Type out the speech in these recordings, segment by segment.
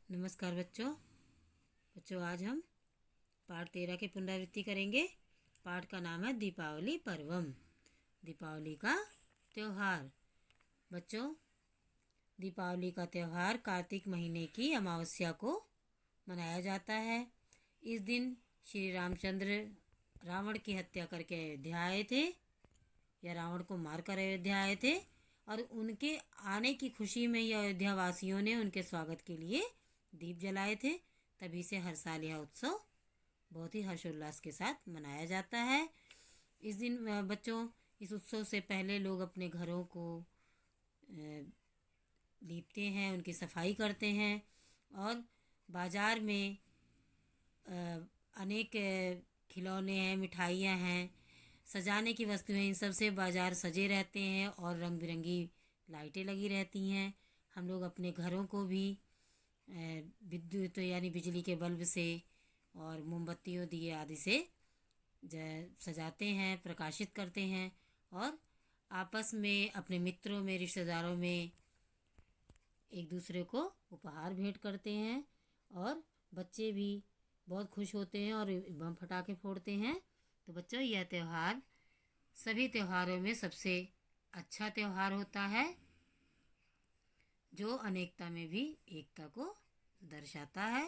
नमस्कार बच्चों आज हम पाठ 13 की पुनरावृत्ति करेंगे। पाठ का नाम है दीपावली पर्वम, दीपावली का त्यौहार। बच्चों, दीपावली का त्यौहार कार्तिक महीने की अमावस्या को मनाया जाता है। इस दिन श्री रामचंद्र रावण की हत्या करके अयोध्या आए थे, या रावण को मारकर अयोध्या आए थे, और उनके आने की खुशी में यह अयोध्या वासियों ने उनके स्वागत के लिए दीप जलाए थे। तभी से हर साल यह उत्सव बहुत ही हर्षोल्लास के साथ मनाया जाता है। इस दिन बच्चों, इस उत्सव से पहले लोग अपने घरों को लीपते हैं, उनकी सफाई करते हैं, और बाज़ार में अनेक खिलौने हैं, मिठाइयाँ हैं, सजाने की वस्तुएं, इन सब से बाज़ार सजे रहते हैं और रंग बिरंगी लाइटें लगी रहती हैं। हम लोग अपने घरों को भी विद्युत यानी बिजली के बल्ब से और मोमबत्तियों, दिए आदि से सजाते हैं, प्रकाशित करते हैं, और आपस में, अपने मित्रों में, रिश्तेदारों में एक दूसरे को उपहार भेंट करते हैं, और बच्चे भी बहुत खुश होते हैं और बम फटाके फोड़ते हैं। तो बच्चों, यह त्यौहार सभी त्योहारों में सबसे अच्छा त्यौहार होता है, जो अनेकता में भी एकता को दर्शाता है।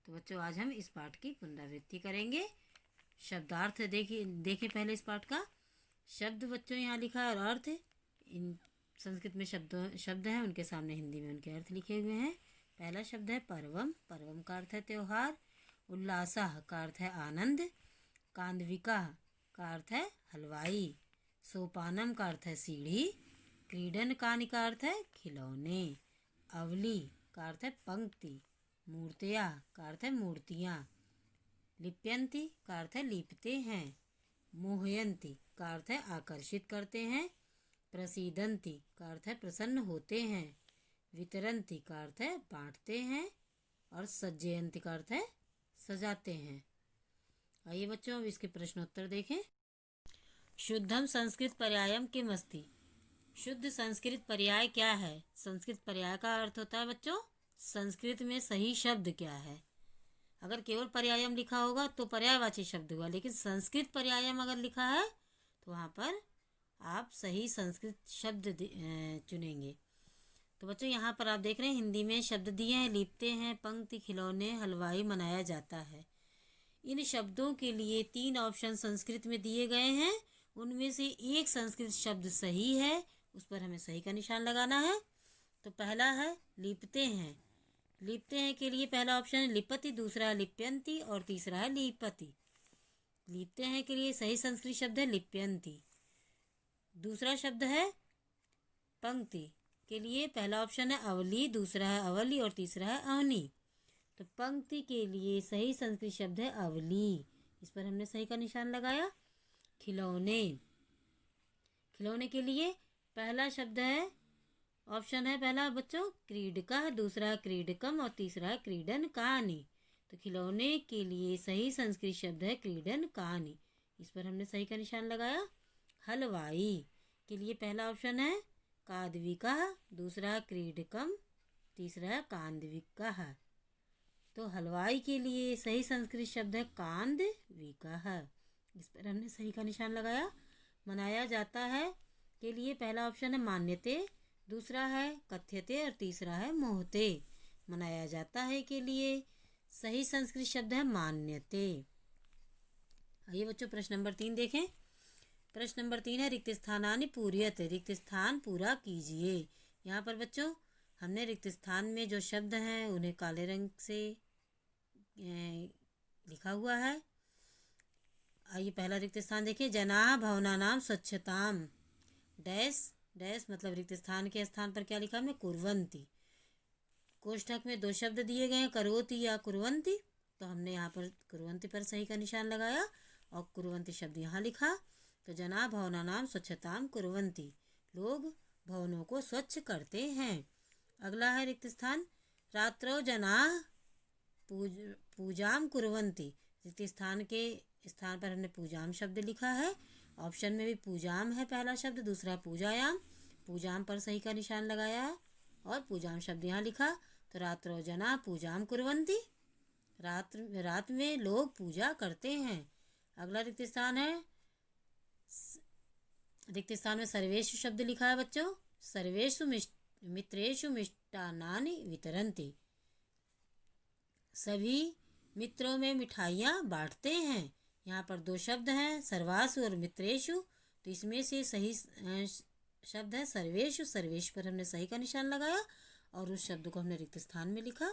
तो बच्चों, आज हम इस पाठ की पुनरावृत्ति करेंगे। शब्दार्थ देखें पहले इस पाठ का। शब्द बच्चों यहाँ लिखा है, और अर्थ इन संस्कृत में शब्द हैं, उनके सामने हिंदी में उनके अर्थ लिखे हुए हैं। पहला शब्द है पर्वम। पर्वम का अर्थ है त्यौहार। उल्लासः का अर्थ है आनंद। कांदविका का अर्थ है हलवाई। सोपानम का अर्थ है सीढ़ी। क्रीडन कानि का अर्थ है खिलौने। अवली का अर्थ है पंक्ति। मूर्तिया का अर्थ है मूर्तियाँ। लिप्यंती का अर्थ है लीपते हैं। मोहयंती का अर्थ है आकर्षित करते हैं। प्रसीदंती का अर्थ है प्रसन्न होते हैं। वितरंती का अर्थ है बांटते हैं। और सज्जयंती का अर्थ है सजाते हैं। आइए बच्चों, अब इसके प्रश्नोत्तर देखें। शुद्धम संस्कृत पर्यायम किम अस्ति। शुद्ध संस्कृत पर्याय क्या है। संस्कृत पर्याय का अर्थ होता है बच्चों, संस्कृत में सही शब्द क्या है। अगर केवल पर्यायम लिखा होगा तो पर्यायवाची शब्द हुआ, लेकिन संस्कृत पर्यायम अगर लिखा है तो वहाँ पर आप सही संस्कृत शब्द चुनेंगे। तो बच्चों, यहाँ पर आप देख रहे हैं हिंदी में शब्द दिए हैं। लीपते हैं, पंक्ति, खिलौने, हलवाई, मनाया जाता है। इन शब्दों के लिए 3 ऑप्शन संस्कृत में दिए गए हैं। उनमें से एक संस्कृत शब्द सही है, उस पर हमें सही का निशान लगाना है। तो पहला है लीपते हैं। लीपते हैं के लिए पहला ऑप्शन है लिपति, दूसरा है लिप्यंती, और तीसरा है लीपति। लीपते हैं के लिए सही संस्कृत शब्द है लिप्यंती। दूसरा शब्द है पंक्ति के लिए पहला ऑप्शन है अवली, दूसरा है अवली, और तीसरा है अवनी। तो पंक्ति के लिए सही संस्कृत शब्द है अवली, इस पर हमने सही का निशान लगाया। खिलौने, खिलौने के लिए पहला शब्द है, ऑप्शन है पहला बच्चों क्रीडका, दूसरा है क्रीडकम, और तीसरा है क्रीडन कानि। तो खिलौने के लिए सही संस्कृत शब्द है क्रीडन कानि, इस पर हमने सही का निशान लगाया। हलवाई के लिए पहला ऑप्शन है कादविका, दूसरा है क्रीडकम, तीसरा है कांदविका। तो हलवाई के लिए सही संस्कृत शब्द है कांदविका, इस पर हमने सही का निशान लगाया। मनाया जाता है के लिए पहला ऑप्शन है मान्यते, दूसरा है कथ्यते, और तीसरा है मोहते। मनाया जाता है के लिए सही संस्कृत शब्द है मान्यते। आइए बच्चों, प्रश्न नंबर 3 देखें। प्रश्न नंबर 3 है रिक्त स्थानानि पूर्यत। रिक्त स्थान पूरा कीजिए। यहाँ पर बच्चों, हमने रिक्त स्थान में जो शब्द हैं उन्हें काले रंग से लिखा हुआ है। आइए पहला रिक्त स्थान देखिए। जना भवना नाम स्वच्छताम डैश डैश, मतलब रिक्त स्थान के स्थान पर क्या लिखा हमने, कुर्वन्ति। कोष्ठक में 2 शब्द दिए गए हैं, करोति या कुर्वन्ति। तो हमने यहाँ पर कुर्वन्ति पर सही का निशान लगाया और कुर्वन्ति शब्द यहाँ लिखा। तो जना भवना नाम स्वच्छताम कुर्वन्ति, लोग भवनों को स्वच्छ करते हैं। अगला है रिक्त स्थान। रात्रौ जना पूजाम कुर्वन्ति। रिक्त स्थान के स्थान पर हमने पूजाम शब्द लिखा है। ऑप्शन में भी पूजाम है पहला शब्द, दूसरा पूजायाम। पूजाम पर सही का निशान लगाया और पूजाम शब्द यहाँ लिखा। तो रात्रौ जना पूजाम कुर्वन्ति, रात में लोग पूजा करते हैं। अगला रिक्त स्थान है, रिक्त स्थान में सर्वेषु शब्द लिखा है बच्चों। सर्वेषु मित्रेषु मिष्टान्नानि वितरन्ति, सभी मित्रों में मिठाइयाँ बांटते हैं। यहाँ पर दो शब्द हैं, सर्वासु और मित्रेषु, तो इसमें से सही शब्द है सर्वेषु। सर्वेश पर हमने सही का निशान लगाया और उस शब्द को हमने रिक्त स्थान में लिखा।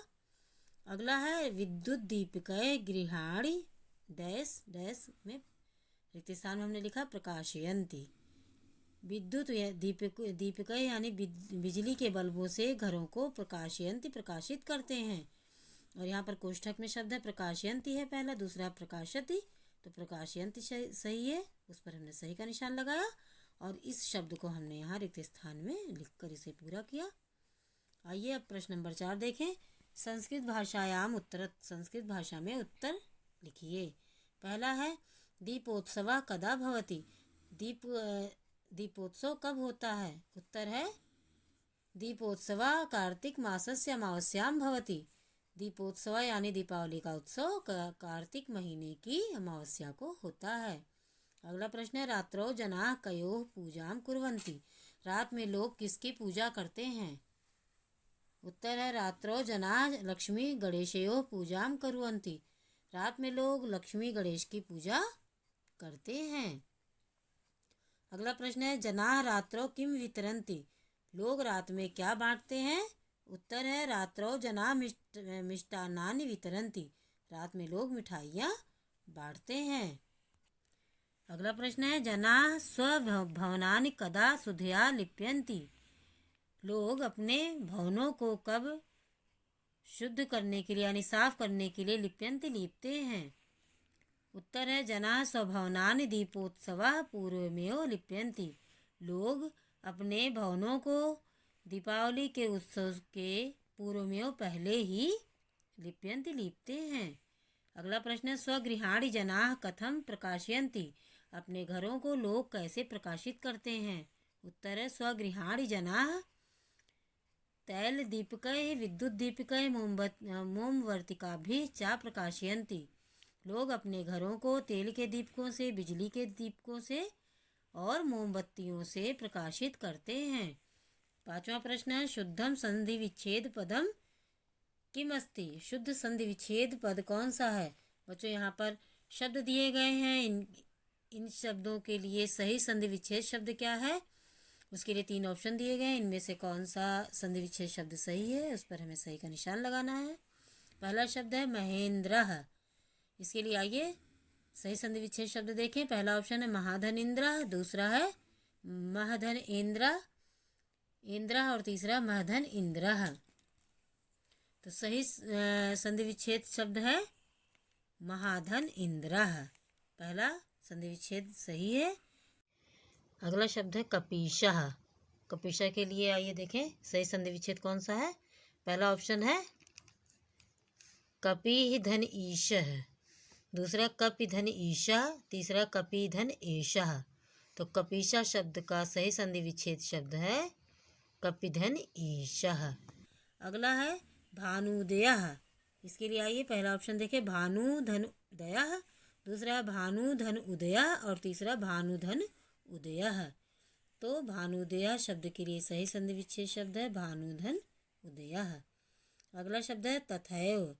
अगला है विद्युत दीपिकाए गृहाणि डैश डैश में रिक्त स्थान में हमने लिखा प्रकाशयन्ति। विद्युत दीपिका यानी बिजली के बल्बों से घरों को प्रकाशयन्ति प्रकाशित करते हैं। और यहाँ पर कोष्ठक में शब्द है प्रकाशयन्ति है पहला, दूसरा प्रकाशति, तो प्रकाशयन्ति सही है, उस पर हमने सही का निशान लगाया और इस शब्द को हमने यहाँ रिक्त स्थान में लिखकर इसे पूरा किया। आइए अब प्रश्न नंबर 4 देखें। संस्कृत भाषायाम उत्तर, संस्कृत भाषा में उत्तर लिखिए। पहला है दीपोत्सव कदा भवति, दीपोत्सव कब होता है? उत्तर है दीपोत्सव कार्तिक मासस्य अमावस्याम भवति। दीपोत्सव यानी दीपावली का उत्सव कार्तिक महीने की अमावस्या को होता है। अगला प्रश्न है रात्रौ जनाः कयोः पूजां कुर्वन्ति, रात में लोग किसकी पूजा करते हैं? उत्तर है रात्रौ जनाः लक्ष्मी गणेशयोः पूजां कुर्वन्ति, रात में लोग लक्ष्मी गणेश की पूजा करते हैं। अगला प्रश्न है जनाः रात्रौ किम वितरन्ति, लोग रात में क्या बांटते हैं? उत्तर है रात्रौ जनाः मिष्टान्नानि वितरन्ति, रात में लोग मिठाइयाँ बांटते हैं। अगला प्रश्न है जनाः स्वभवनानि कदा सुधया लिप्यन्ति, लोग अपने भवनों को कब शुद्ध करने के लिए यानी साफ करने के लिए लिप्यन्ति लीपते हैं? उत्तर है जनाः स्वभवनानि दीपोत्सवः पूर्वमेव लिप्यन्ति, लोग अपने भवनों को दीपावली के उत्सव के पूर्व में पहले ही लिप्यन्ति लीपते हैं। अगला प्रश्न है स्वगृहाणि जनाः कथं प्रकाशयन्ति, अपने घरों को लोग कैसे प्रकाशित करते हैं? उत्तर है स्वगृहाणि जनाः तैल दीपिकाए विद्युत दीपिकाए मोमवर्तिकाभिः च प्रकाशयन्ति, लोग अपने घरों को तेल के दीपकों से, बिजली के दीपकों से और मोमबत्तियों से प्रकाशित करते हैं। पांचवा प्रश्न है शुद्धम संधि विच्छेद पदम किम अस्ति, शुद्ध संधि विच्छेद पद कौन सा है? बच्चों यहाँ पर शब्द दिए गए हैं, इन शब्दों के लिए सही संधि विच्छेद शब्द क्या है? उसके लिए 3 ऑप्शन दिए गए हैं, इनमें से कौन सा संधि विच्छेद शब्द सही है उस पर हमें सही का निशान लगाना है। पहला शब्द है महेंद्रः, इसके लिए आइए सही संधि विच्छेद शब्द देखें। पहला ऑप्शन है महाधन इंद्र, दूसरा है महधन इंद्र और तीसरा महधन इंद्र। तो सही संधि विच्छेद शब्द है महाधन इंद्र, पहला संधि विच्छेद सही है। अगला शब्द है कपीशः, कपीशः के लिए आइए देखें सही संधि विच्छेद कौन सा है। पहला ऑप्शन है कपि धन ईशः, दूसरा कपि धन ईशः, तीसरा कपि धन एषः। तो कपीशः शब्द का सही संधि विच्छेद शब्द है कपि धन ईशः। अगला है भानुदयः, इसके लिए आइए पहला ऑप्शन देखें भानु धन उदयः, दूसरा भानु धन उदयः और तीसरा भानु धन उदयः। तो भानुदयः शब्द के लिए सही संधि विच्छेद शब्द है भानुधन उदयः। अगला शब्द है तथैव,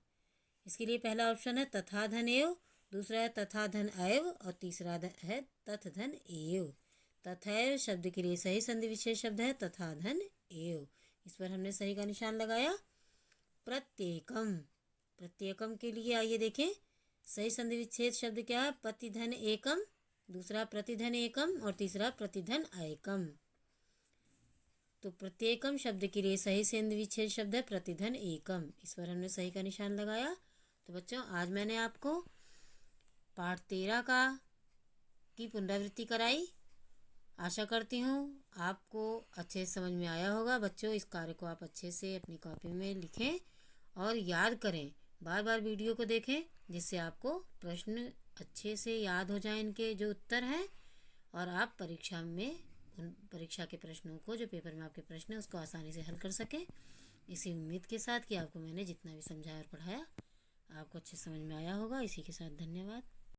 इसके लिए पहला ऑप्शन है तथा धन एव, दूसरा है तथा धन एव और तीसरा है तथ धन एव। तथैव शब्द के लिए सही संधि विच्छेद शब्द है तथा धन एव, इस पर हमने सही का निशान लगाया। प्रत्येकम, प्रत्येकम के लिए आइए देखें सही संधि विच्छेद शब्द क्या है? प्रतिधन एकम, दूसरा प्रतिधन एकम और तीसरा प्रतिधन एकम। तो प्रत्येकम शब्द के लिए सही संधि विच्छेद शब्द है प्रतिधन एकम, इस पर हमने सही का निशान लगाया। तो बच्चों आज मैंने आपको पाठ 13 की पुनरावृत्ति कराई, आशा करती हूँ आपको अच्छे से समझ में आया होगा। बच्चों इस कार्य को आप अच्छे से अपनी कॉपी में लिखें और याद करें, बार बार वीडियो को देखें जिससे आपको प्रश्न अच्छे से याद हो जाए, इनके जो उत्तर हैं, और आप परीक्षा में उन परीक्षा के प्रश्नों को जो पेपर में आपके प्रश्न हैं उसको आसानी से हल कर सकें। इसी उम्मीद के साथ कि आपको मैंने जितना भी समझाया और पढ़ाया आपको अच्छे समझ में आया होगा। इसी के साथ धन्यवाद।